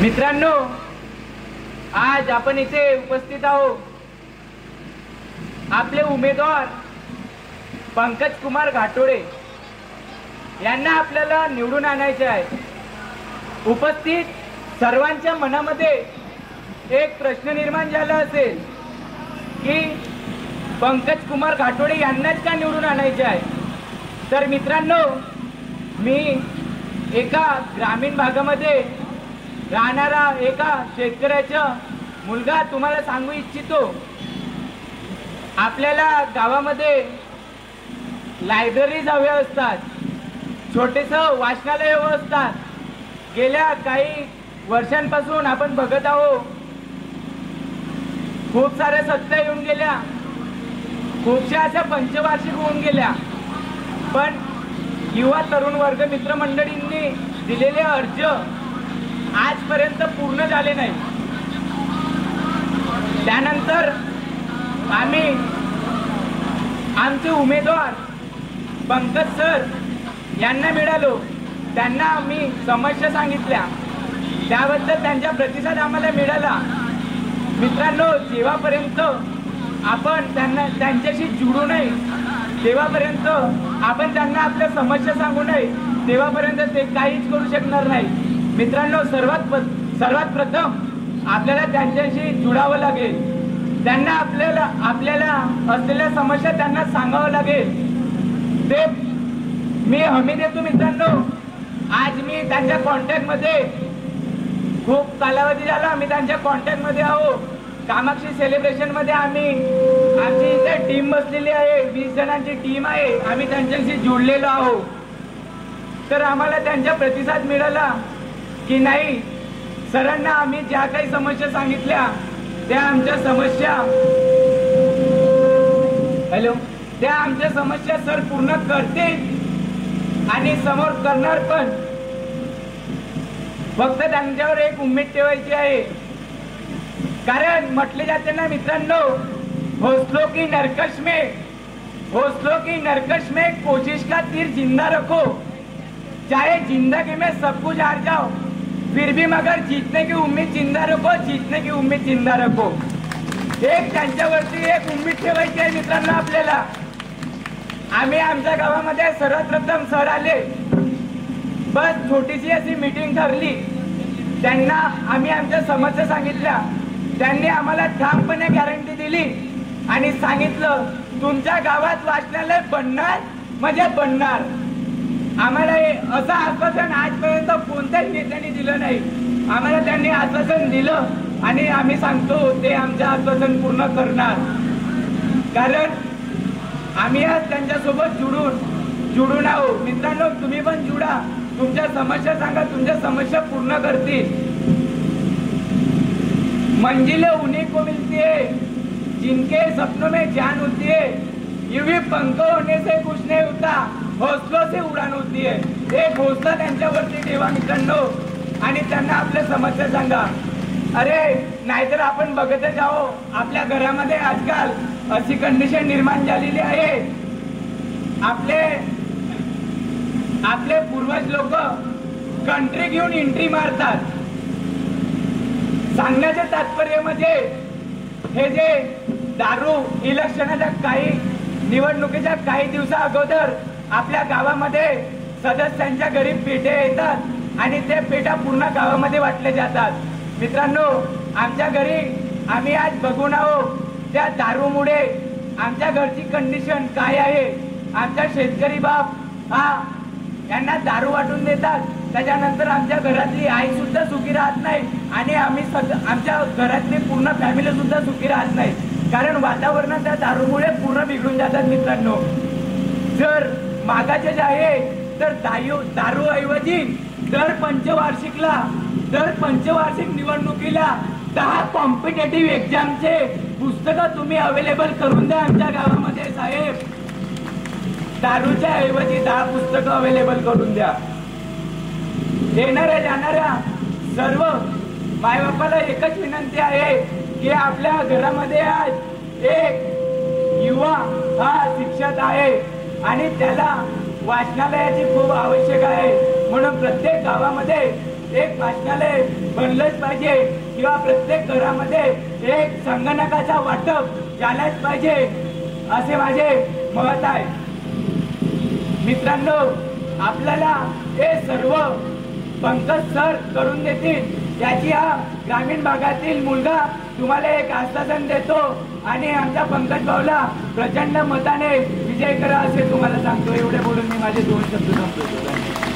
मित्रांनो, आज आपण इथे उपस्थित आहोत आपले उमेदवार पंकज कुमार घाटोळे यांना आपल्याला निवडून आणायचे आहे। उपस्थित सर्वांच्या मनामध्ये एक प्रश्न निर्माण झाला असेल की पंकज कुमार घाटोळे यांनाच का निवडून आणायचे आहे। तर मित्रांनो, मी एका ग्रामीण भागामध्ये राहणारा एका शेतकऱ्याचा मुलगा तुम्हाला सांगू इच्छितो। आपल्याला गावामध्ये लायब्ररीज हव्या असतात, छोटेसं वाचनालय हवं असतात। गेल्या काही वर्षांपासून आपण बघत आहोत, खूप साऱ्या सत्ता येऊन गेल्या, खूपशा अशा पंचवार्षिक होऊन गेल्या, पण युवा तरुण वर्ग मित्रमंडळींनी दिलेले अर्ज आजपर्यंत पूर्ण झाले नाही। त्यानंतर आम्ही आमचे उमेदवार पंकज सर यांना मिळालो, त्यांना आम्ही समस्या सांगितल्या, त्याबद्दल त्यांचा प्रतिसाद आम्हाला मिळाला। मित्रांनो, जेव्हापर्यंत आपण त्यांच्याशी जुळू नये, तेव्हापर्यंत आपण त्यांना आपल्या समस्या सांगू नये, तेव्हापर्यंत ते काहीच करू शकणार नाही। मित्रांनो, सर्वात प्रथम आपल्याला त्यांच्याशी जुळावं लागेल, त्यांना आपल्याला असलेल्या समस्या त्यांना सांगावं लागेल। ते मी हमी देतो। मित्रांनो, आज मी त्यांच्या कॉन्टॅक्टमध्ये खूप कालावधी झाला, आम्ही त्यांच्या कॉन्टॅक्टमध्ये आहोत। कामाक्षी सेलिब्रेशनमध्ये आमची इथे टीम बसलेली आहे, 20 जणांची टीम आहे, आम्ही त्यांच्याशी जुळलेलो आहोत। तर आम्हाला त्यांचा प्रतिसाद मिळाला की नाही, सरांना आम्ही ज्या काही समस्या सांगितल्या त्या आमच्या समस्या सर पूर्ण करतील आणि समोर करणार पण। फक्त त्यांच्यावर एक उमेद ठेवायची आहे, कारण म्हटले जाते ना मित्रांनो, हौसलों की नरकश में कोशिश का तीर जिंदा रखो, चाहे जिंदगी में सब कुछ हार जाओ, फिर भी मगर जीतने की उम्मीद जिंदा रखो, जीतने की उम्मीद जिंदा रखो। एक त्यांच्यावरती एक उम्मीद ठेवायची आहे मित्रांनो आपल्याला। आम्ही आमच्या गावामध्ये सर्वात प्रथम सर आले, बस छोटीशी अशी मीटिंग ठरली, त्यांना आम्ही आमच्या समस्या सांगितल्या, त्यांनी आम्हाला ठामपणे गॅरंटी दिली आणि सांगितलं तुमच्या गावात वाचनालय बनणार म्हणजे बनणार। आम्हाला असं आश्वासन आजपर्यंत कोणत्याच नेत्याने दिलं नाही। आम्हाला त्यांनी आश्वासन दिलं आणि आम्ही सांगतो ते आमचं आश्वासन पूर्ण करणार, कारण आम्ही आज त्यांच्यासोबत जुडून आहोत। मित्रांनो, तुम्ही पण जुडा, तुमच्या समस्या सांगा, तुमच्या समस्या पूर्ण करतील। मंजिलें उन्हीं को मिलती है जिनके सपनों में जान होती है, यूं पंख होने से कुछ नहीं होता, हौसलों से उड़ान होती है। एक हौसला त्यांच्यावरती ठेवा मित्रांनो आणि त्यांना आपल्या समस्या सांगा। अरे नाहीतर आपण बघतच आहोत, आपल्या घरामध्ये आजकाल अशी कंडिशन निर्माण झालेली आहे, आपले पूर्वज लोक कंट्री घेऊन एंट्री मारतात। सांगण्याचे तात्पर्य म्हणजे हे जे दारू इलेक्शनच्या निवडणुकीच्या काही दिवसा अगोदर आपल्या गावामध्ये सदस्यांच्या घरी पेट्या येतात आणि त्या पेट्या पूर्ण गावामध्ये वाटल्या जातात। मित्रांनो, आमच्या घरी आम्ही आज बघून आहोत, त्या दारूमुळे आमच्या घरची कंडिशन काय आहे। आमचा शेतकरी बाप यांना दारू वाटून देतात, त्याच्यानंतर आमच्या घरातली आई सुद्धा सुखी राहत नाही आणि आमच्या घरातली पूर्ण फॅमिली सुद्धा सुखी राहत नाही, कारण वातावरण त्या दारूमुळे पूर्ण बिघडून जातात। मित्रांनो, जर मागाचे आहे तर दारू ऐवजी दर पंचवार्षिक निवडणुकीला 10 कॉम्पिटेटिव्ह एक्झामचे पुस्तकं तुम्ही अवेलेबल करून द्या आमच्या गावामध्ये साहेब। दारूच्या ऐवजी 10 पुस्तकं अवेलेबल करून द्या। येणाऱ्या जाणाऱ्या सर्व मायबापाला एकच विनंती आहे की आपल्या घरामध्ये आज एक युवा हा शिक्षक आहे आणि त्याला वाचनालयाची खूप आवश्यक आहे, म्हणून प्रत्येक गावामध्ये एक वाचनालय बनलंच पाहिजे किंवा प्रत्येक घरामध्ये एक संगणकाचा वाटप झालाच पाहिजे असे माझे मत आहे. मित्रांनो, आपल्याला हे सर्व पंकज सर करून देतील याची हा ग्रामीण भागातील मुलगा तुम्हाला एक आश्वासन देतो आणि आमच्या पंकज भाऊला प्रचंड मताने विजय करा असे तुम्हाला सांगतो. एवढे बोलून मी माझे 2 शब्द संपवतो.